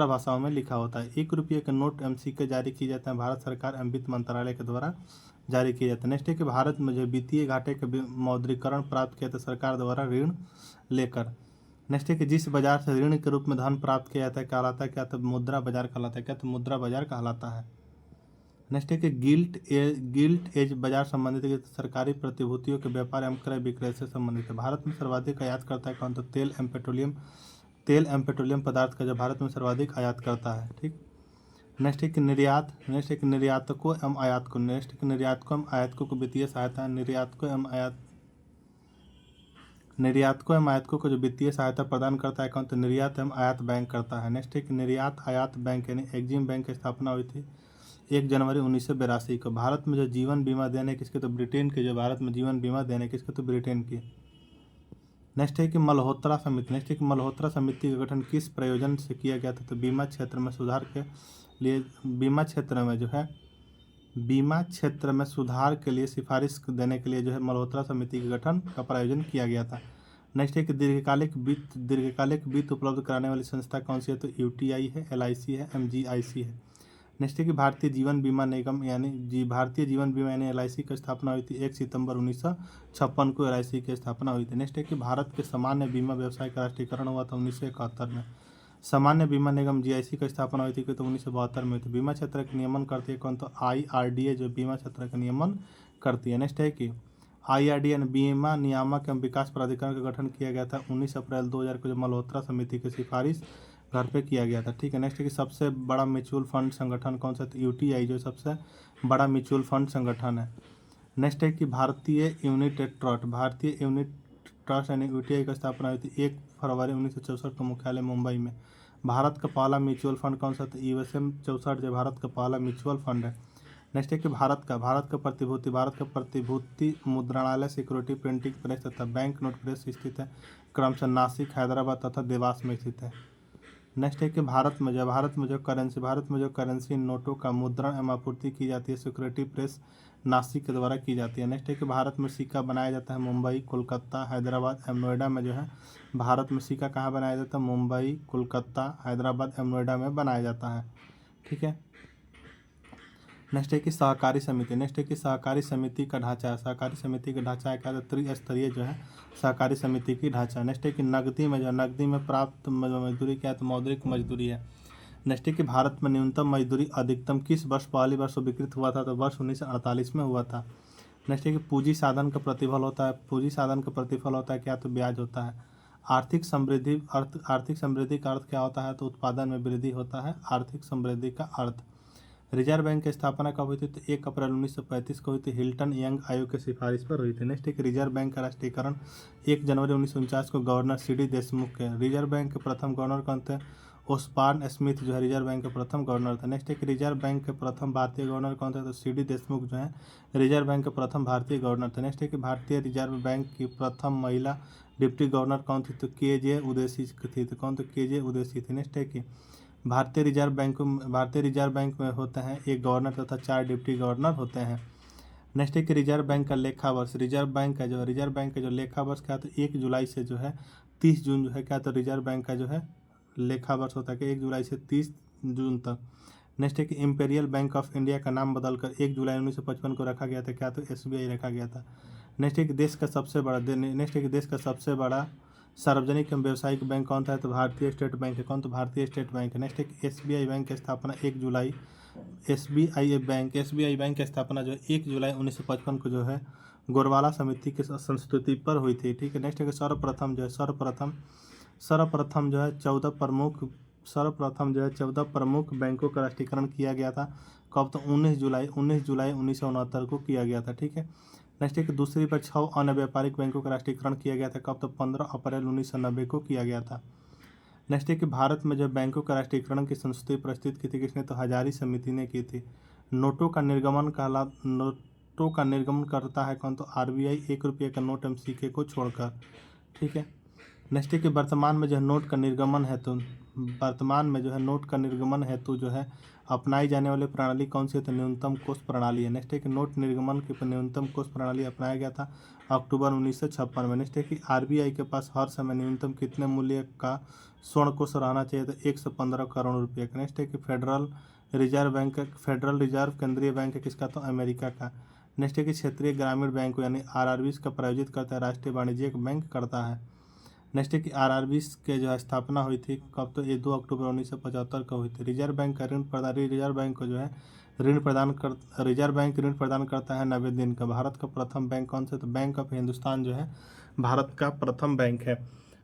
भाषाओं में लिखा होता है। 1 रुपये के नोट MCK जारी किए जाते हैं भारत सरकार एवं वित्त मंत्रालय के द्वारा जारी किए जाते हैं। नेक्स्ट है कि भारत में जो वित्तीय घाटे के मौद्रीकरण प्राप्त किया था सरकार द्वारा ऋण लेकर। नेक्स्ट है कि जिस बाजार से ऋण के रूप में धन प्राप्त किया जाता है कहलाता है क्या, तो मुद्रा बाजार कहलाता है, क्या, तो मुद्रा बाजार कहलाता है। नेक्स्ट है कि गिल्ट एज बाजार संबंधित है कि सरकारी प्रतिभूतियों के व्यापार एवं क्रय विक्रय से संबंधित है। भारत में सर्वाधिक आयात करता है कौन, तो तेल एवं पेट्रोलियम पदार्थ का जो भारत में सर्वाधिक आयात करता है, ठीक। नेक्स्ट है कि निर्यातकों एवं आयातकों को वित्तीय सहायता, निर्यातकों एवं आयातकों को जो वित्तीय सहायता प्रदान करता है कौन, तो निर्यात एवं आयात बैंक करता है। नेक्स्ट है कि निर्यात आयात बैंक यानी एग्जिम बैंक की स्थापना हुई थी 1 जनवरी 1982 को। भारत में जो जीवन बीमा देने किसके, तो ब्रिटेन के, जो भारत में जीवन बीमा देने किसके, तो ब्रिटेन की। नेक्स्ट है कि मल्होत्रा समिति का गठन किस प्रयोजन से किया गया था, तो बीमा क्षेत्र में सुधार के लिए सिफारिश देने के लिए जो है मल्होत्रा समिति के गठन का प्रयोजन किया गया था। नेक्स्ट है कि दीर्घकालिक वित्त उपलब्ध कराने वाली संस्था कौन सी है, तो UTI है, LIC है, MGIC है। नेक्स्ट है कि भारतीय जीवन बीमा यानी LIC की स्थापना हुई थी 1 सितंबर 1956 को LIC की स्थापना हुई थी। नेक्स्ट है कि भारत के सामान्य बीमा व्यवसाय का राष्ट्रीयकरण हुआ था 1971 में। सामान्य बीमा निगम GIC की स्थापना हुई थी तो 1972 में हुई थी। बीमा क्षेत्र का नियमन करती है कौन, तो IRDA जो बीमा क्षेत्र का नियमन करती है। नेक्स्ट है कि IRDA बीमा नियामक एवं विकास प्राधिकरण का गठन किया गया था 19 अप्रैल 2000 को, जो मल्होत्रा समिति की सिफारिश घर पे किया गया था, ठीक है। नेक्स्ट है कि सबसे बड़ा म्यूचुअल फंड संगठन कौन सा, तो UTI जो सबसे बड़ा म्यूचुअल फंड संगठन है। नेक्स्ट है कि भारतीय यूनिट ट्रस्ट यानी UTI की स्थापना हुई थी 1 फरवरी 1964 को मुख्यालय मुंबई में। भारत का पहला म्यूचुअल फंड कौन सा, तो USM 64 जो भारत का पहला म्यूचुअल फंड है। नेक्स्ट है कि भारत का प्रतिभूति मुद्रणालय, सिक्योरिटी प्रिंटिंग प्रेस तथा बैंक नोट प्रेस स्थित है क्रमशः नासिक, हैदराबाद तथा देवास में स्थित है। नेक्स्ट है कि भारत में जो करेंसी नोटों का मुद्रण एवं आपूर्ति की जाती है सिक्योरिटी प्रेस नासिक के द्वारा की जाती है। नेक्स्ट है कि भारत में सिक्का बनाया जाता है मुंबई, कोलकाता, हैदराबाद एवं नोएडा में जो है भारत में सिक्का कहाँ बनाया जाता है, मुंबई, कोलकाता, हैदराबाद एवं नोएडा में बनाया जाता है, ठीक है। नेक्स्ट है कि सहकारी समिति का ढांचा है। सहकारी समिति का ढांचा है क्या, त्रिस्तरीय जो है सहकारी समिति की ढांचा। नेक्स्ट है कि नकदी में प्राप्त मजदूरी क्या है, तो मौद्रिक मजदूरी है। नेक्स्ट है कि भारत में न्यूनतम मजदूरी अधिकतम किस वर्ष पहली बार स्वीकृत हुआ था, तो वर्ष 1948 में हुआ था। नेक्स्ट है कि पूंजी साधन का प्रतिफल होता है क्या, तो ब्याज होता है। आर्थिक समृद्धि का अर्थ क्या होता है, तो उत्पादन में वृद्धि होता है आर्थिक समृद्धि का अर्थ। रिजर्व बैंक की स्थापना कब हुई थी? तो 1 अप्रैल 1935 को हुई थी, हिल्टन यंग आयोग की सिफारिश पर हुई थी। नेक्स्ट है कि रिजर्व बैंक का राष्ट्रीयकरण 1 जनवरी 1949 को गवर्नर CD देशमुख के। रिजर्व बैंक के प्रथम गवर्नर कौन थे? ओस्बॉर्न स्मिथ जो है रिजर्व बैंक के प्रथम गवर्नर थे। नेक्स्ट है कि रिजर्व बैंक के प्रथम भारतीय गवर्नर कौन थे? तो CD देशमुख जो है रिजर्व बैंक के प्रथम भारतीय गवर्नर थे। नेक्स्ट है कि भारतीय रिजर्व बैंक की प्रथम महिला डिप्टी गवर्नर कौन थी? तो KJ उदेसी थी। तो कौन? तो KJ उदेसी थी। नेक्स्ट है कि भारतीय रिजर्व बैंक में होते हैं 1 गवर्नर तथा 4 डिप्टी गवर्नर होते हैं। नेक्स्ट है कि रिजर्व बैंक का लेखा वर्ष, रिजर्व बैंक का जो लेखा वर्ष क्या, तो 1 जुलाई से जो है 30 जून जो है क्या, तो रिजर्व बैंक का जो है लेखा वर्ष होता है कि 1 जुलाई से 30 जून तक। नेक्स्ट है कि इंपीरियल बैंक ऑफ इंडिया का नाम बदलकर 1 जुलाई 1955 को रखा गया था क्या, तो SBI रखा गया था। नेक्स्ट है कि देश का सबसे बड़ा सार्वजनिक एवं व्यावसायिक बैंक कौन सा है? तो भारतीय स्टेट बैंक है। कौन? तो भारतीय स्टेट बैंक है। नेक्स्ट है कि SBI बैंक की स्थापना 1 जुलाई SBI बैंक की स्थापना जो है 1 जुलाई 1955 को जो है गोरवाला समिति की संस्तुति पर हुई थी। ठीक है। नेक्स्ट है कि सर्वप्रथम जो है 14 प्रमुख बैंकों का राष्ट्रीयकरण किया गया था। कब? तो 19 जुलाई 1969 को किया गया था। ठीक है। नेक्स्ट है कि दूसरी बार 6 अन्य व्यापारिक बैंकों का राष्ट्रीयकरण किया गया था। कब? तो 15 अप्रैल 1990 को किया गया था। नेक्स्ट है कि भारत में जो बैंकों का राष्ट्रीयकरण की संस्तुति प्रस्तुत की थी किसने? तो हजारी समिति ने की थी। नोटों का निर्गमन करता है कौन? तो RBI 1 रुपये का नोट एवं सिक्के को छोड़कर। ठीक है। नेक्स्ट है कि वर्तमान में जो है नोट का निर्गमन हेतु जो है अपनाई जाने वाली प्रणाली कौन सी है? तो न्यूनतम कोष प्रणाली है। नेक्स्ट है कि नोट निर्गमन की न्यूनतम कोष प्रणाली अपनाया गया था अक्टूबर 1956 में। नेक्स्ट है कि RBI के पास हर समय न्यूनतम कितने मूल्य का स्वर्ण कोष रहना चाहिए? तो 115 करोड़ रुपये का। नेक्स्ट है कि फेडरल रिजर्व केंद्रीय बैंक है किसका? तो अमेरिका का। नेक्स्ट है कि क्षेत्रीय ग्रामीण बैंक यानी RRBs का प्रायोजित करता है राष्ट्रीय वाणिज्यिक बैंक करता है। नेक्स्ट है कि RRBs के जो है स्थापना हुई थी कब? तो ये 2 अक्टूबर 1975 को हुई थी। रिजर्व बैंक को जो है ऋण प्रदान करता है 90 दिन का। भारत का प्रथम बैंक कौन सा? तो बैंक ऑफ हिंदुस्तान जो है भारत का प्रथम बैंक है।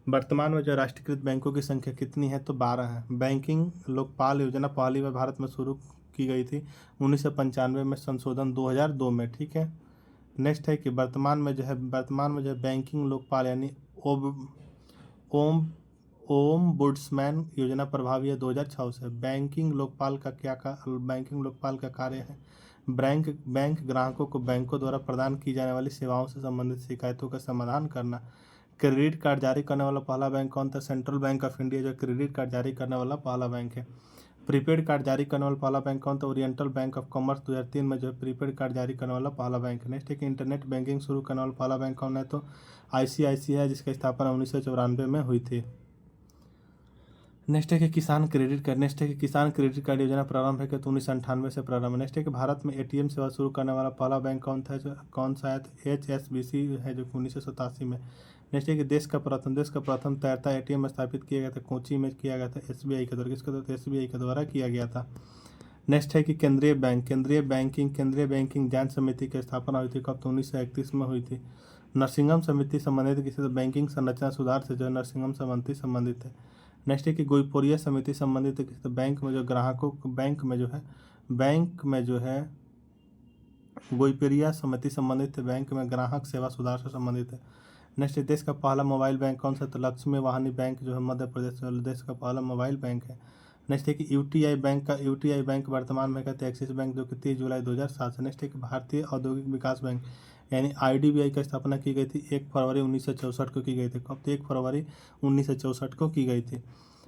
वर्तमान में जो राष्ट्रीयकृत बैंकों की संख्या कितनी है? तो 12 है। बैंकिंग लोकपाल योजना पहली बार भारत में शुरू की गई थी 1995 में, संशोधन 2002 में। ठीक है। नेक्स्ट है कि वर्तमान में जो है बैंकिंग लोकपाल यानी ओम्बुड्समैन योजना प्रभावी है 2006 से। बैंकिंग लोकपाल का कार्य है बैंक ग्राहकों को बैंकों द्वारा प्रदान की जाने वाली सेवाओं से संबंधित शिकायतों का समाधान करना। क्रेडिट कार्ड जारी करने वाला पहला बैंक कौन था? सेंट्रल बैंक ऑफ इंडिया जो क्रेडिट कार्ड जारी करने वाला पहला बैंक है। प्रीपेड कार्ड जारी करने वाला पहला बैंक कौन था? ओरिएंटल बैंक ऑफ कॉमर्स 2003 में जो है प्रीपेड कार्ड जारी करने वाला पहला बैंक है। नेक्स्ट है कि इंटरनेट बैंकिंग शुरू करने वाला पहला बैंक कौन है? तो ICICI है जिसकी स्थापना 1994 में हुई थी। नेक्स्ट है कि किसान क्रेडिट कार्ड योजना प्रारंभ है कि 1998 से प्रारंभ है। नेक्स्ट है कि भारत में ATM सेवा शुरू करने वाला पहला बैंक कौन सा है? तो HSBC है जो 1987 में। नेक्स्ट है कि देश का प्रथम तैरता ATM स्थापित किया गया था कोची में, किया गया था SBI के द्वारा। किसके द्वारा? SBI के द्वारा किया गया था। नेक्स्ट है कि केंद्रीय बैंकिंग जांच समिति की स्थापना हुई थी कब? तो 1931 में हुई थी। नरसिंघम समिति संबंधित किसी बैंकिंग संरचना सुधार से जो है नरसिंघम समिति संबंधित है। नेक्स्ट है कि गोइपोरिया समिति संबंधित है किसी बैंक में जो है गोइपोरिया समिति संबंधित है बैंक में ग्राहक सेवा सुधार से संबंधित है। नेक्स्ट है देश का पहला मोबाइल बैंक कौन सा? तो लक्ष्मी वाहिनी बैंक जो है मध्य प्रदेश में देश का पहला मोबाइल बैंक है। नेक्स्ट है कि यूटीआई बैंक वर्तमान में कहते हैं एक्सिस बैंक जो कि 30 जुलाई 2007 से। नेक्स्ट है कि भारतीय औद्योगिक विकास बैंक यानी IDBI की स्थापना की गई थी 1 फरवरी 1964 को की गई थी। कब? तो 1 फरवरी 1964 को की गई थी।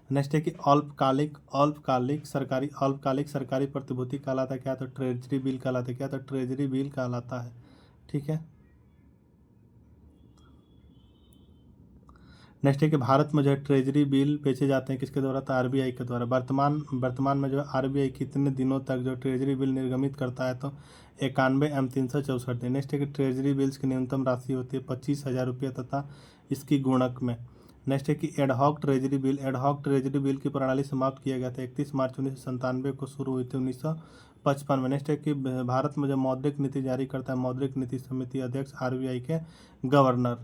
नेक्स्ट है कि अल्पकालिक सरकारी प्रतिभूति कहलाता है क्या? तो ट्रेजरी बिल कहलाता है क्या? तो ट्रेजरी बिल कहलाता है। ठीक है। नेक्स्ट है कि भारत में जो है ट्रेजरी बिल बेचे जाते हैं किसके द्वारा? तो RBI के द्वारा। वर्तमान में जो है RBI कितने दिनों तक जो ट्रेजरी बिल निर्गमित करता है? तो 91 एवं 364 दिन। नेक्स्ट है कि ट्रेजरी बिल्स की न्यूनतम राशि होती है 25,000 रुपये तथा इसकी गुणक में। नेक्स्ट है कि एडहॉक ट्रेजरी बिल की प्रणाली समाप्त किया गया था 31 मार्च 1997 को शुरू हुई थी 1955 में। नेक्स्ट है कि भारत में जो मौद्रिक नीति जारी करता है मौद्रिक नीति समिति अध्यक्ष RBI के गवर्नर।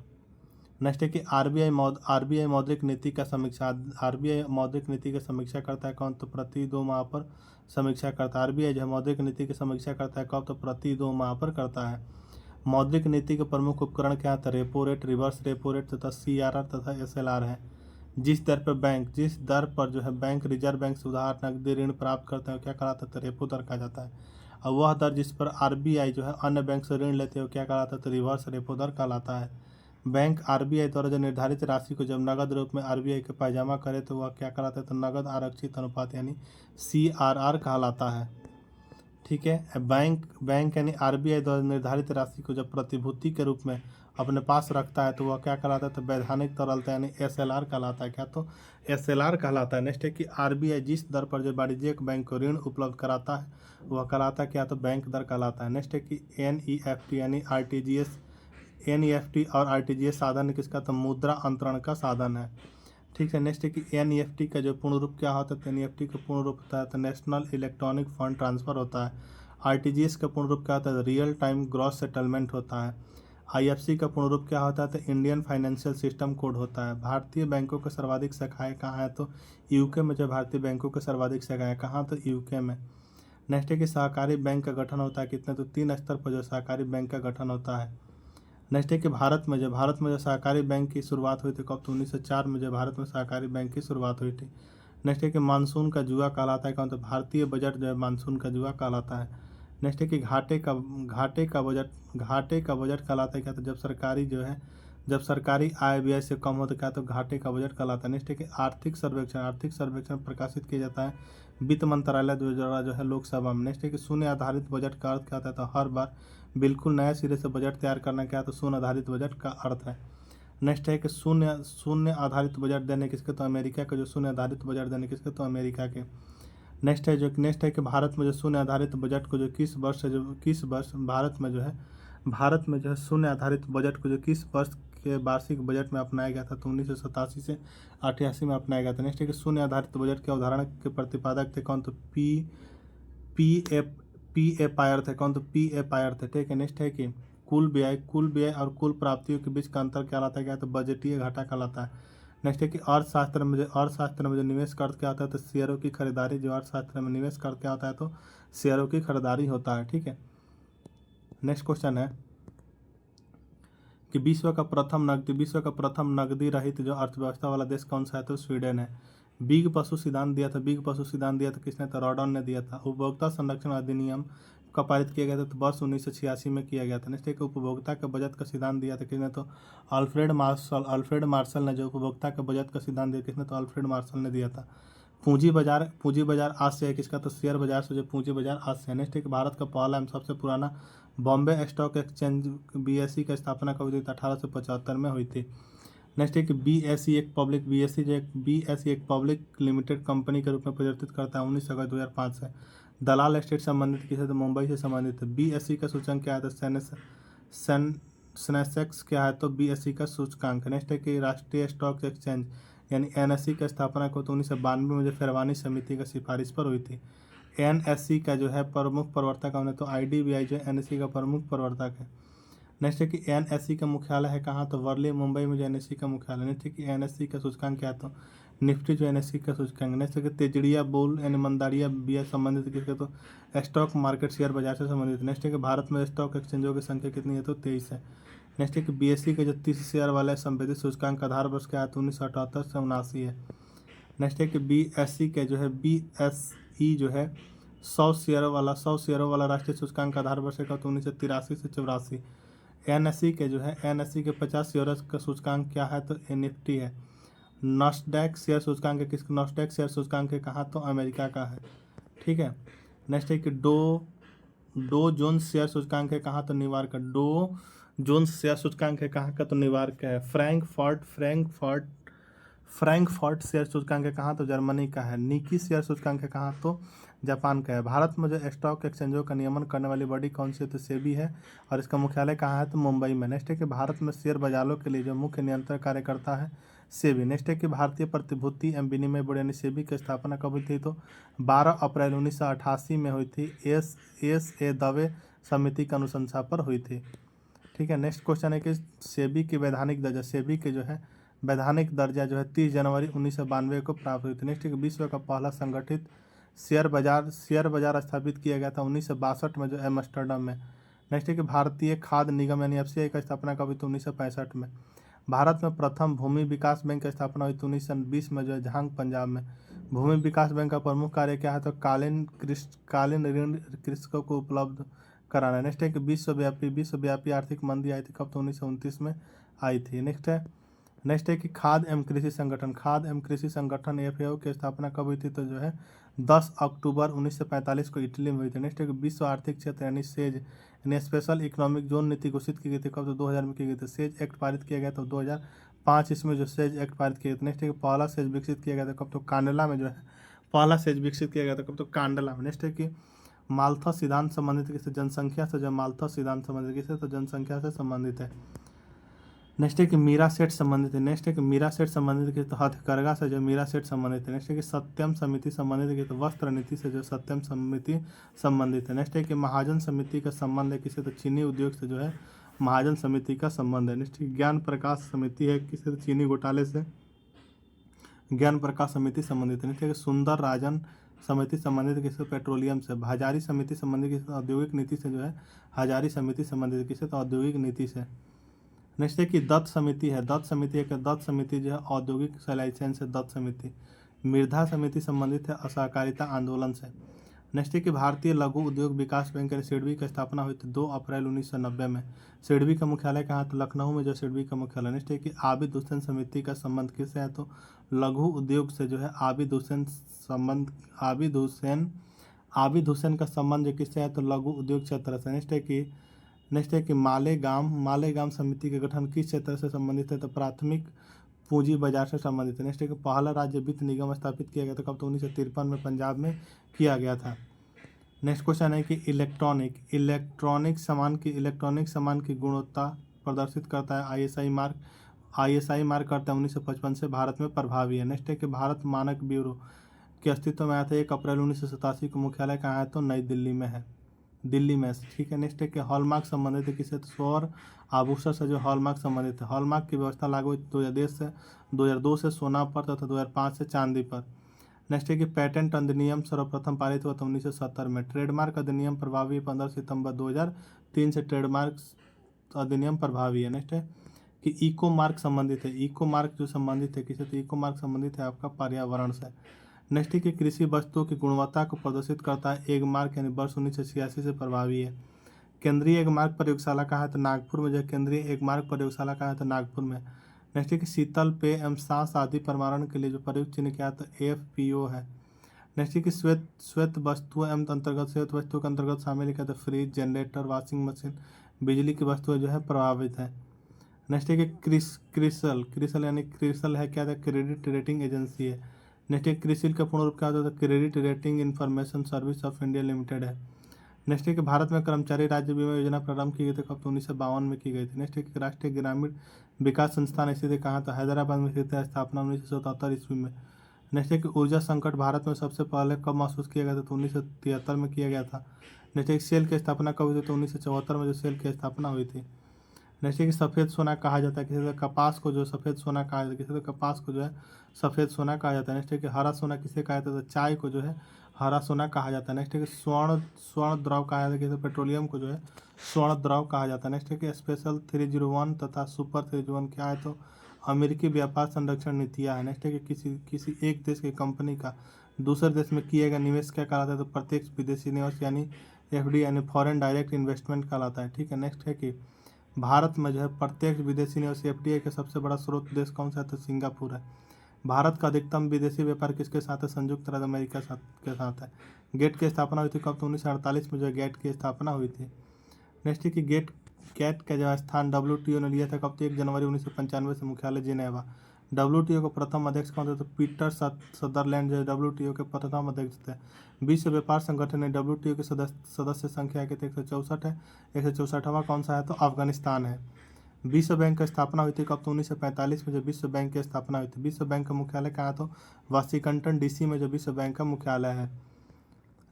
नेक्स्ट है कि आरबीआई मौद्रिक नीति का समीक्षा। आरबीआई मौद्रिक नीति की समीक्षा करता है कौन? तो प्रति 2 माह पर समीक्षा करता है। आरबीआई जो है मौद्रिक नीति की समीक्षा करता है कब? तो प्रति 2 माह पर करता है। मौद्रिक नीति के प्रमुख उपकरण क्या था? Repo rate, reverse repo rate तथा सीआरआर तथा एसएलआर है। जिस दर पर जो है बैंक रिजर्व बैंक से उधार नकदी ऋण प्राप्त करते हैं क्या कहलाता है? तो रेपो दर कहा जाता है। और वह दर जिस पर आरबीआई जो है अन्य बैंक से ऋण लेते हो क्या कहलाता है? तो रिवर्स रेपो दर कहलाता है। बैंक आरबीआई द्वारा जो निर्धारित राशि को जब नगद रूप में आरबीआई के पास जमा करे तो वह क्या कहलाता है? तो नगद आरक्षित अनुपात यानी सीआरआर कहलाता है। ठीक है। बैंक यानी आरबीआई द्वारा निर्धारित राशि को जब प्रतिभूति के रूप में अपने पास रखता है तो वह क्या कहलाता है? तो वैधानिक तरलता यानी एसएलआर कहलाता है। क्या? तो एसएलआर कहलाता है। नेक्स्ट है कि आरबीआई जिस दर पर जो वाणिज्यिक बैंक को ऋण उपलब्ध कराता है वह कहलाता है क्या? तो बैंक दर कहलाता है। नेक्स्ट है कि एनईएफटी यानी आरटीजीएस, एनईएफटी और आरटीजीएस साधन किसका? तो मुद्रा अंतरण का साधन है। ठीक है। नेक्स्ट है कि एनईएफटी का जो पूर्ण रूप क्या होता है? तो एनईएफटी का पूर्ण रूप होता है तो नेशनल इलेक्ट्रॉनिक फंड ट्रांसफर होता है। आरटीजीएस का पूर्ण रूप क्या होता है? रियल टाइम ग्रॉस सेटलमेंट होता है। आईएफसी का पूर्ण रूप क्या होता है? तो इंडियन फाइनेंशियल सिस्टम कोड होता है। भारतीय बैंकों के सर्वाधिक शाखाएं कहाँ है? तो यूके में। जो भारतीय बैंकों के सर्वाधिक शाखाएं कहाँ? तो यूके में। नेक्स्ट है कि सहकारी बैंक का गठन होता है कितने? तो 3 स्तर पर जो सहकारी बैंक का गठन होता है। नेक्स्ट है कि भारत में जो सहकारी बैंक की शुरुआत हुई थी कब? तो 1904 में जो भारत में सहकारी बैंक की शुरुआत हुई थी। नेक्स्ट है कि मानसून का जुआ कहलाता है कौन? तो भारतीय बजट जो है मानसून का जुआ कहलाता है। नेक्स्ट है कि घाटे का बजट कहलाता है क्या? तो जब सरकारी आय व्यय से कम हो तो क्या? तो घाटे का बजट कहलाता है। नेक्स्ट है कि आर्थिक सर्वेक्षण प्रकाशित किया जाता है वित्त मंत्रालय द्वारा जो है लोकसभा में। नेक्स्ट है कि शून्य आधारित बजट का अर्थ क्या होता है? तो हर बार बिल्कुल नए सिरे से बजट तैयार करना क्या? तो शून्य आधारित बजट का अर्थ है। नेक्स्ट है कि शून्य आधारित बजट देने किसके? तो अमेरिका के। जो शून्य आधारित बजट देने किसके? तो अमेरिका के। नेक्स्ट है कि भारत में जो शून्य आधारित बजट को जो किस वर्ष भारत में जो है शून्य आधारित बजट को जो किस वर्ष के वार्षिक बजट में अपनाया गया था? तो 1987 से 88 में अपनाया गया था। नेक्स्ट है कि शून्य आधारित बजट के अवधारणा के प्रतिपादक थे कौन? तो पी ए पायर थे कौन? तो पी ए पायर थे। ठीक है। नेक्स्ट है कि कुल व्यय और कुल प्राप्तियों के बीच का अंतर कहलाता है क्या? तो बजटीय घाटा कहलाता है। नेक्स्ट है कि अर्थशास्त्र में जो निवेश का अर्थ क्या होता है? तो शेयरों की खरीदारी। जो अर्थशास्त्र में निवेश का अर्थ क्या होता है? तो शेयरों की खरीदारी होता है। ठीक है। नेक्स्ट क्वेश्चन है कि विश्व का प्रथम नकदी रहित जो अर्थव्यवस्था वाला देश कौन सा है? तो स्वीडन है। बिग पशु सिद्धांत दिया था किसने? तो रॉडन ने दिया था। उपभोक्ता संरक्षण अधिनियम कब पारित किया गया था? तो वर्ष 1986 में किया गया था। नेक्स्ट एक उपभोक्ता के बजट का सिद्धांत दिया था किसने? तो अल्फ्रेड मार्शल ने जो उपभोक्ता के बजट का सिद्धांत दिया किसने? तो अल्फ्रेड मार्शल ने दिया था। पूंजी बाजार आज से है किसका? तो शेयर बाजार से जो पूंजी बाजार आज से है। नेक्स्ट एक भारत का पहला एवं सबसे पुराना बॉम्बे स्टॉक एक्सचेंज बीएसई का स्थापना कब हुई थी? 1875 में हुई थी। नेक्स्ट है कि बीएसई एक पब्लिक लिमिटेड कंपनी के रूप में परिवर्तित करता है 19 अगस्त 2005 से। दलाल स्टेट संबंधित किसे? तो मुंबई से संबंधित है। बीएसई का सूचकांक क्या है? तो सेंसेक्स क्या है? तो बीएसई का सूचकांक। नेक्स्ट है कि राष्ट्रीय स्टॉक एक्सचेंज यानी एनएसई की स्थापना को तो 1992 में जो फेरवानी समिति की सिफारिश पर हुई थी। एनएसई का जो है प्रमुख प्रवर्तक कौन है? तो आईडीबीआई जो एनएसई का प्रमुख प्रवर्तक है। नेक्स्ट है कि एनएसई का मुख्यालय है कहाँ? तो वर्ली मुंबई में जो एनएसई का मुख्यालय। नेक्स्ट है कि एनएसई का सूचकांक क्या? तो निफ्टी जो एनएसई का सूचकांक। नेक्स्ट है कि तेजड़िया बुल यानी मंदारिया बिया संबंधित किसके? तो स्टॉक मार्केट शेयर बाजार से संबंधित। नेक्स्ट है कि भारत में स्टॉक एक्सचेंजों की संख्या कितनी है? तो 23 है। नेक्स्ट है कि बीएसई का जो 30 शेयर वाला संवेदित सूचकांक आधार वर्ष क्या है? तो 1978 से 79 है। नेक्स्ट है कि बीएसई जो है 100 शेयरों वाला राष्ट्रीय सूचकांक आधार वर्ष का तो 1983 से 84। एनएसई के 50 शेयरों का सूचकांक क्या है? तो निफ्टी है। नॉस्डैक शेयर सूचकांक कहाँ? तो अमेरिका का है। ठीक है। नेक्स्ट है कि डो जोन्स शेयर सूचकांक है कहाँ? तो न्यूयॉर्क का। डो जोन्स शेयर सूचकांक है कहाँ का? तो न्यूयॉर्क का है। फ्रैंकफर्ट शेयर सूचकांक है कहाँ? तो जर्मनी का है। निकी शेयर सूचकांक है कहाँ? तो जापान का है। भारत में जो स्टॉक एक्सचेंजों का नियमन करने वाली बॉडी कौन सी है? तो सेबी है और इसका मुख्यालय कहाँ है? तो मुंबई में। नेक्स्ट है कि भारत में शेयर बाजारों के लिए जो मुख्य नियंत्रण कार्य करता है सेबी। नेक्स्ट है कि भारतीय प्रतिभूति एवं विनिमय बोर्ड यानी सेबी की स्थापना कब हुई थी? तो 12 अप्रैल 1988 में हुई थी। एस ए दवे समिति की अनुशंसा पर हुई थी। ठीक है। नेक्स्ट क्वेश्चन है कि सेबी की वैधानिक दर्जा, सेबी के जो है वैधानिक दर्जा जो है 30 जनवरी 1992 को प्राप्त हुई थी। नेक्स्ट है कि विश्व का पहला संगठित शेयर बाजार स्थापित किया गया था 1962 में जो एम्स्टर्डम में। नेक्स्ट है कि भारतीय खाद्य निगम यानी एफसीआई का स्थापना कब हुई थी 1965 में। भारत में प्रथम भूमि विकास बैंक की स्थापना हुई थी 1920 में जो है झांग पंजाब में। भूमि विकास बैंक का प्रमुख कार्य क्या है तो कालीन ऋण कृषकों को उपलब्ध कराना। नेक्स्ट है कि विश्वव्यापी आर्थिक मंदी आई थी कब तो 1929 में आई थी। नेक्स्ट है कि खाद्य एवं कृषि संगठन एफएओ की स्थापना कब हुई थी तो जो है 10 अक्टूबर 1945 को इटली में हुई थी। नेक्स्ट है कि विश्व आर्थिक क्षेत्र यानी सेज यानी स्पेशल इकोनॉमिक जोन नीति घोषित की गई थी कब तो 2000 में की गई थी। सेज एक्ट पारित किया गया था 2005 इसमें जो सेज एक्ट पारित किया गया था। नेक्स्ट है कि पहला सेज विकसित किया गया था कब तो कांडला में जो है पहला सेज विकसित किया गया था कब तो कांडला में। नेक्स्ट है कि माल्था सिद्धांत संबंधित किससे, जनसंख्या से, जो माल्था सिद्धांत संबंधित किससे तो जनसंख्या से संबंधित है। नेक्स्ट है कि मीरा सेट संबंधित है। नेक्स्ट है कि मीरा सेट संबंधित है तो हथकरघा से जो मीरा सेट संबंधित है। नेक्स्ट है कि सत्यम समिति संबंधित है तो वस्त्र नीति से जो सत्यम समिति संबंधित है। नेक्स्ट है कि महाजन समिति का संबंध है किसे तो चीनी उद्योग से जो है महाजन समिति का संबंध है। नेक्स्ट है ज्ञान प्रकाश समिति है किसे तो चीनी घोटाले से ज्ञान प्रकाश समिति संबंधित है। नेक्स्ट है कि सुंदर राजन समिति संबंधित किससे पेट्रोलियम से। हजारी समिति संबंधित किससे औद्योगिक नीति से जो है हजारी समिति संबंधित किससे तो औद्योगिक नीति से। नेक्स्ट है कि दत्त समिति है कि दत्त समिति जो है औद्योगिक लाइसेंस है दत्त समिति। मिर्धा समिति संबंधित है असहकारिता आंदोलन से। नेक्स्ट है कि भारतीय लघु उद्योग विकास बैंक सिडबी की स्थापना हुई थी 2 अप्रैल 1990 में। सिडबी का मुख्यालय कहाँ तो लखनऊ में जो सिडबी का मुख्यालय। नेक्स्ट है कि आबिद हुसैन समिति का संबंध किससे है तो लघु उद्योग से जो है आबिद हुसैन का संबंध किससे है तो लघु उद्योग क्षेत्र से। नेक्स्ट है कि मालेगांव समिति के गठन किस क्षेत्र से संबंधित है तो प्राथमिक पूंजी बाजार से संबंधित है। नेक्स्ट है कि पहला राज्य वित्त निगम स्थापित किया गया था कब तो 1953 में पंजाब में किया गया था। नेक्स्ट क्वेश्चन है कि इलेक्ट्रॉनिक सामान की गुणवत्ता प्रदर्शित करता है आईएसआई मार्क करता है 1955 से भारत में प्रभावी है। नेक्स्ट है कि भारत मानक ब्यूरो के अस्तित्व में आया था 1 अप्रैल 1987 को। मुख्यालय कहाँ है तो नई दिल्ली में है, दिल्ली में। ठीक है। नेक्स्ट है कि हॉलमार्क संबंधित है किससे तो सौर आभूषण से जो हॉलमार्क संबंधित है। हॉलमार्क की व्यवस्था लागू हुई 2002 से सोना पर तथा 2005 से चांदी पर। नेक्स्ट है कि पेटेंट अधिनियम सर्वप्रथम पारित हुआ था 1970 में। ट्रेडमार्क अधिनियम प्रभावी 15 सितंबर 2003 से ट्रेडमार्क अधिनियम प्रभावी है। नेक्स्ट है कि इको मार्क संबंधित है। इको मार्क जो संबंधित है किससे तो इको मार्क संबंधित है आपका पर्यावरण से। नेक्स्ट है कि कृषि वस्तुओं की गुणवत्ता को प्रदर्शित करता है एग मार्क यानी वर्ष 1986 से प्रभावी है। केंद्रीय एग मार्क प्रयोगशाला कहाँ है तो नागपुर में जो केंद्रीय एग मार्क प्रयोगशाला कहाँ है तो नागपुर में। नेक्स्ट है कि शीतल पेय एवं सांस आदि प्रमाणन के लिए जो प्रयुक्त चिन्ह क्या है तो AFPO है। नेक्स्ट है कि श्वेत वस्तुओं के अंतर्गत शामिल है क्या तो फ्रिज, जनरेटर, वॉशिंग मशीन, बिजली की वस्तुएं जो है प्रभावित है। नेक्स्ट है कि क्रिसल है क्या था क्रेडिट रेटिंग एजेंसी है। नेक्स्ट है क्रिसिल का पूर्ण रूप क्या होता है credit rating information service of India limited है। नेक्स्ट है कि भारत में कर्मचारी राज्य बीमा योजना प्रारंभ की गई थी कब तो 1952 में की गई थी। नेक्स्ट है कि राष्ट्रीय ग्रामीण विकास संस्थान स्थित है कहाँ था हैदराबाद में स्थित है, स्थापना 1977 ईस्वी में। नेक्स्ट है कि ऊर्जा संकट भारत में सबसे पहले कब महसूस किया गया था तो 1973 में किया गया था। नेक्स्ट है कि सेल की स्थापना कब हुई थी तो 1974 में जो सेल की स्थापना हुई थी। नेक्स्ट है कि सफ़ेद सोना कहा जाता है किसी तो कपास को जो सफ़ेद सोना कहा जाता है, किसी तो कपास को जो है सफ़ेद सोना कहा जाता है। नेक्स्ट है कि हरा सोना किसे कहा जाता है तो चाय को जो है हरा सोना कहा जाता है। नेक्स्ट है कि स्वर्ण द्रव कहा जाता है किसी पेट्रोलियम को जो है स्वर्ण द्रव कहा जाता है। नेक्स्ट है कि स्पेशल 301 तथा सुपर 301 क्या है तो अमेरिकी व्यापार संरक्षण नीतियाँ है। नेक्स्ट है कि किसी एक देश की कंपनी का दूसरे देश में किया गया निवेश क्या कहलाता है तो प्रत्यक्ष विदेशी निवेश यानी FDI यानी फॉरेन डायरेक्ट इन्वेस्टमेंट कहलाता है। ठीक है। नेक्स्ट है कि भारत में जो है प्रत्यक्ष विदेशी निवेश FDI का सबसे बड़ा स्रोत देश कौन सा है तो सिंगापुर है। भारत का अधिकतम विदेशी व्यापार किसके साथ है संयुक्त राज्य अमेरिका के साथ है। गेट की स्थापना हुई थी कब तो 1948 में जो गेट की स्थापना हुई थी। नेक्स्ट है कि गेट का जो स्थान WTO ने लिया था कब तो 1 जनवरी 1995 से मुख्यालय जिनेवा। WTO का प्रथम अध्यक्ष कौन थे तो पीटर सदरलैंड जो WTO के प्रथम अध्यक्ष थे। विश्व व्यापार संगठन ने WTO के सदस्य संख्या के 164 है। 164वां कौन सा है तो अफगानिस्तान है। विश्व बैंक की स्थापना हुई थी कब तो 1945 में जो विश्व बैंक की स्थापना हुई थी। विश्व बैंक का मुख्यालय कहाँ तो वाशिंगटन DC में जो विश्व बैंक का मुख्यालय है।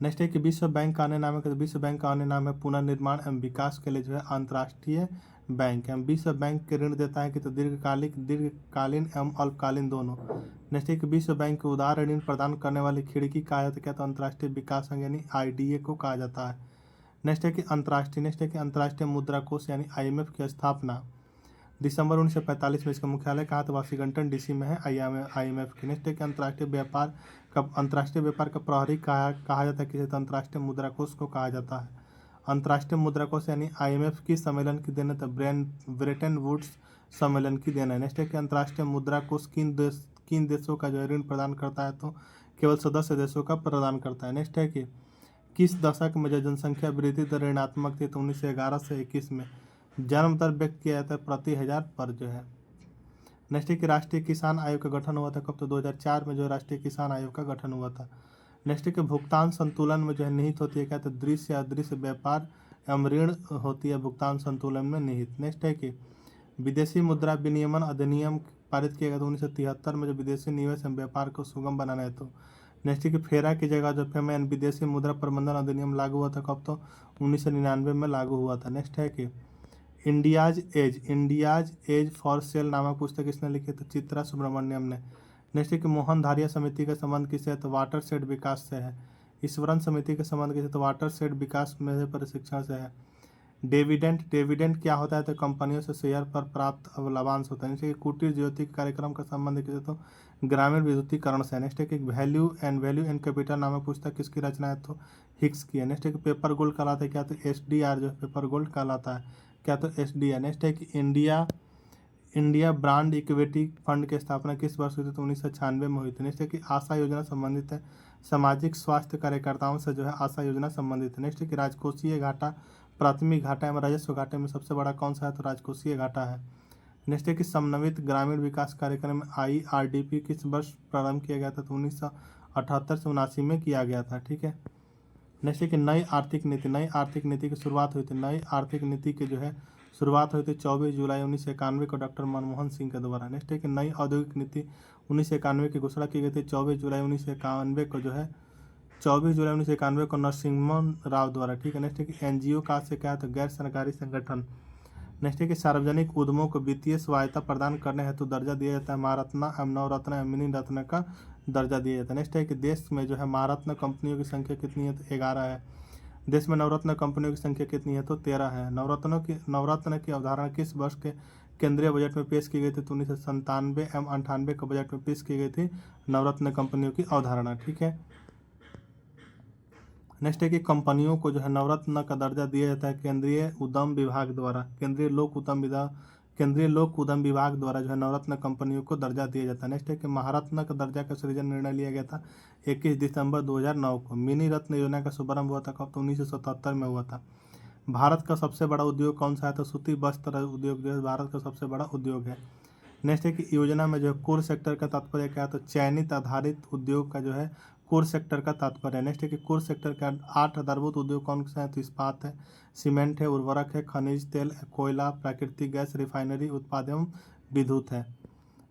नेक्स्ट है कि विश्व बैंक का अन्य नाम है, तो विश्व बैंक का अन्य नाम है पुनर्निर्माण एवं विकास के लिए जो है अंतर्राष्ट्रीय बैंक है। विश्व बैंक के ऋण देता है कि तो दीर्घकालीन एवं अल्पकालीन दोनों। नेक्स्ट है कि विश्व बैंक के उदार ऋण प्रदान करने वाली खिड़की कहा जाता है, क्या तो अंतर्राष्ट्रीय विकास संघ यानी IDA को कहा जाता है। नेक्स्ट है कि अंतर्राष्ट्रीय मुद्रा कोष यानी IMF की स्थापना दिसंबर 1945 में, इसका मुख्यालय कहाँ था, वाशिंगटन DC में है IMF की। नेक्स्ट है कि अंतर्राष्ट्रीय व्यापार का प्रहरी कहा जाता है किसे, तो अंतर्राष्ट्रीय मुद्रा कोष को कहा जाता है। अंतर्राष्ट्रीय मुद्रा कोष यानी IMF की सम्मेलन की देन है, तो ब्रेटन वुड्स सम्मेलन की देन है। नेक्स्ट है कि अंतर्राष्ट्रीय मुद्रा कोष किन देशों का जो ऋण प्रदान करता है, तो केवल सदस्य देशों का प्रदान करता है। नेक्स्ट है कि किस दशक में जो जनसंख्या वृद्धि दर ऋणात्मक थी, तो 1911 से 21 में। जन्म दर व्यक्त किया जाता है प्रति 1000 पर जो है। नेक्स्ट है कि राष्ट्रीय किसान आयोग का गठन हुआ था कब, तो 2004 में जो राष्ट्रीय किसान आयोग का गठन हुआ था। नेक्स्ट है कि भुगतान संतुलन में जो है निहित होती है क्या, तो दृश्य या अदृश्य व्यापार एवं ऋण होती है भुगतान संतुलन में निहित। नेक्स्ट है कि विदेशी मुद्रा विनियमन अधिनियम पारित किया गया था 1973 में, जो विदेशी निवेश एवं व्यापार को सुगम बनाना है। तो नेक्स्ट है कि फेरा की जगह जो फेमा यानी विदेशी मुद्रा प्रबंधन अधिनियम लागू हुआ था कब, तो 1999 में लागू हुआ था। नेक्स्ट है कि इंडियाज एज फॉर सेल नामक पुस्तक किसने लिखी, तो चित्रा सुब्रमण्यम ने। नेक्स्ट है कि मोहन धारिया समिति का संबंध किससे है, तो वाटर शेड विकास से है। ईश्वरन समिति का संबंध किससे, तो वाटर शेड विकास में प्रशिक्षण से है। डिविडेंड क्या होता है, तो कंपनियों से शेयर पर प्राप्त लाभांश होता है। जैसे कि कुटीर ज्योति कार्यक्रम का संबंध किससे, तो ग्रामीण विद्युतीकरण से। नेक्स्ट है कि वैल्यू एंड कैपिटल नामक पुस्तक किसकी रचना है, तो हिक्स की है। नेक्स्ट है कि पेपर गोल्ड कहलाता है क्या, तो SDR जो है पेपर गोल्ड कहलाता है क्या, तो SDR। नेक्स्ट है कि इंडिया ब्रांड इक्विटी फंड की स्थापना किस वर्ष हुई थी, तो 1996 में हुई थी। नेक्स्ट है कि आशा योजना संबंधित है सामाजिक स्वास्थ्य कार्यकर्ताओं से जो है आशा योजना संबंधित है। नेक्स्ट है कि राजकोषीय घाटा प्राथमिक घाटा एवं राजस्व घाटे में सबसे बड़ा कौन सा है, तो राजकोषीय घाटा है। नेक्स्ट है कि समन्वित ग्रामीण विकास कार्यक्रम IRDP किस वर्ष प्रारंभ किया गया था, तो 1978 से 79 में किया गया था। ठीक है। नेक्स्ट है कि नई आर्थिक नीति की शुरुआत हुई थी। नई आर्थिक नीति की जो है शुरुआत हुई थी 24 जुलाई 1991 को डॉक्टर मनमोहन सिंह के द्वारा। नेक्स्ट है कि नई औद्योगिक नीति 1991 की घोषणा की गई थी 24 जुलाई 1991 को जो है 24 जुलाई 1991 को नरसिम्हन राव द्वारा। ठीक है। नेक्स्ट है कि NGO का से क्या है, तो गैर सरकारी संगठन। नेक्स्ट है कि सार्वजनिक उद्यमों को वित्तीय सहायता प्रदान करने हेतु दर्जा दिया जाता है महारत्न एवं नवरत्न एवं मिनी रत्न का दर्जा दिया जाता है। नेक्स्ट है कि देश में जो है महारत्न कंपनियों की संख्या कितनी है, तो 11 है। देश में नवरत्न कंपनियों की संख्या कितनी है, तो 13 है। नवरत्न की अवधारणा किस वर्ष के केंद्रीय बजट में पेश की गई थी, तो 1997 एवं 98 के बजट में पेश की गई थी नवरत्न कंपनियों की अवधारणा। ठीक है। नेक्स्ट है कि कंपनियों को जो है नवरत्न का दर्जा दिया जाता है केंद्रीय लोक उद्यम विभाग द्वारा जो है नवरत्न कंपनियों को दर्जा दिया जाता है। नेक्स्ट है कि महारत्न का दर्जा का सृजन निर्णय लिया गया था 21 दिसंबर 2009 को। मिनी रत्न योजना का शुभारंभ हुआ था कब, तो 1977 में हुआ था। भारत का सबसे बड़ा उद्योग कौन सा है, तो सूती वस्त्र उद्योग जो है भारत का सबसे बड़ा उद्योग है। नेक्स्ट है कि योजना में जो है कोर सेक्टर का तात्पर्य क्या है, तो चयनित आधारित उद्योग का जो है कोर सेक्टर का तात्पर्य है। नेक्स्ट है कि कोर सेक्टर का 8 आधारभूत उद्योग कौन सा है, तो इस्पात है, सीमेंट है, उर्वरक है, खनिज तेल, कोयला, प्राकृतिक गैस, रिफाइनरी उत्पाद एवं विद्युत है।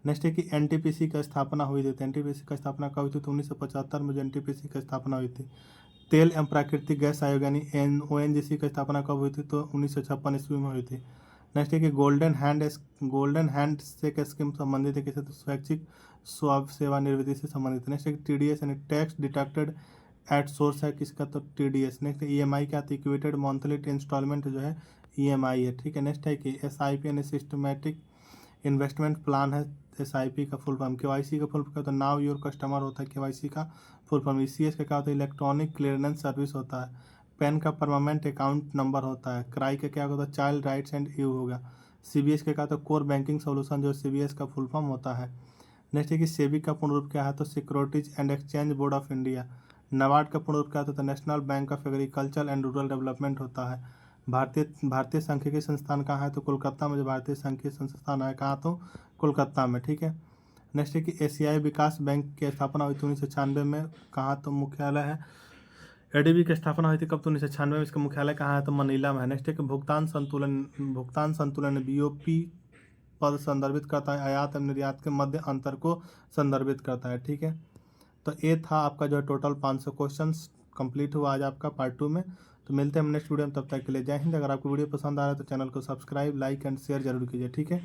नेक्स्ट है कि NTPC की स्थापना हुई थी। NTPC की स्थापना कब हुई थी, तो 1975 में जो NTPC की स्थापना हुई थी। तेल एवं प्राकृतिक गैस आयोग यानी ONGC की स्थापना कब हुई थी, तो 1956 ईस्वी में हुई थी। नेक्स्ट है कि गोल्डन हैंड शेक स्कीम संबंधित है किसे, तो स्वैच्छिक सेवानिवृत्ति से संबंधित है। नेक्स्ट है कि TDS यानी टैक्स डिडक्टेड एट सोर्स है किसका, तो TDS। नेक्स्ट EMI क्या, इक्वेटेड मंथली इंस्टॉलमेंट जो है EMI है। ठीक है। नेक्स्ट है कि SIP यानी सिस्टमेटिक इन्वेस्टमेंट प्लान है SIP का फुल फॉर्म। KYC का फुल फॉर्म तो नाउ योर कस्टमर होता है KYC का फुल फॉर्म। ECS का क्या होता है, इलेक्ट्रॉनिक क्लियरेंस सर्विस होता है। पैन का परमानेंट अकाउंट नंबर होता है। क्राई का क्या होता है, चाइल्ड राइट्स एंड यू होगा। CBS का क्या होता है, कोर बैंकिंग सोल्यूशन जो CBS का फुल फॉर्म होता है। नेक्स्ट है कि सेबी का पूर्ण रूप क्या है, तो securities and exchange board of India. NABARD का पूर्ण रूप क्या होता है, national bank of agriculture and rural development होता है। भारतीय सांख्यिकी संस्थान कहाँ है, तो कोलकाता में जो भारतीय सांख्यिकी संस्थान है कहाँ, तो कोलकाता में। ठीक है। नेक्स्ट है कि एशियाई विकास बैंक की स्थापना हुई थी 1996 में कहाँ, तो मुख्यालय है ADB की स्थापना हुई थी कब, तो 1996 में। इसका मुख्यालय कहाँ है, तो मनीला में है। नेक्स्ट है कि भुगतान संतुलन BOP पद संदर्भित करता है आयात एवं निर्यात के मध्य अंतर को संदर्भित करता है। ठीक है। तो ये था आपका जो है टोटल 500 क्वेश्चंस कंप्लीट हुआ आज आपका पार्ट 2 में। तो मिलते हैं हम नेक्स्ट वीडियो में, तब तक के लिए जय हिंद। अगर आपको वीडियो पसंद आ रहा है तो चैनल को सब्सक्राइब, लाइक एंड शेयर जरूर कीजिए, ठीक है।